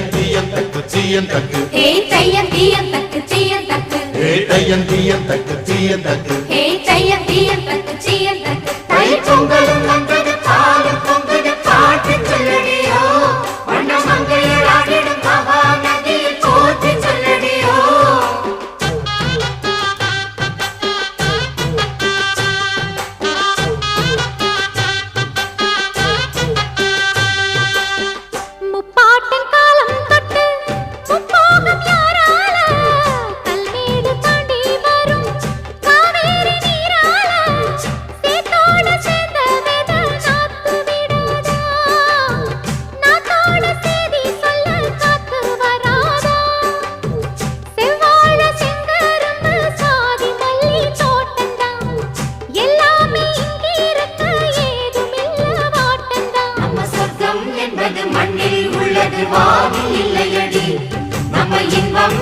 தக்கு சீயன் தக்கு ஹே தையம் தீயம் தக்கு சீயன் தக்கு ஹே தையம் தீயம் தக்கு சீயன் தக்கு ஹே தையம் தீயம் தக்கு சீயன் தக்கு தை பொங்கலும் வந்தது பாலும் பொங்குது பாட்டு சொல்லடியோ வண்ண மங்கையர் ஆடிடும் மகா நதியில் போற்றி சொல்லடியோ முப்பாட்டின் காலம் தொட்டு முப்போகம் யாரால கல்மேடு தாண்டி வரும் காவேரி நீரால சேத்தோட சேர்ந்த வெத நாத்து விடாதா நாத்தோட சேதி சொல்ல காத்து வராதா செவ்வாழ செங்கரும்பு சாதி மல்லி தோட்டந்தான் எல்லாமே இங்கிருக்க ஏதுமில்ல வாட்டந்தான் நம்ம சொர்க்கம் என்பது மண்ணில் உள்ளது வானில் இல்லையடி நம்ம இன்பம்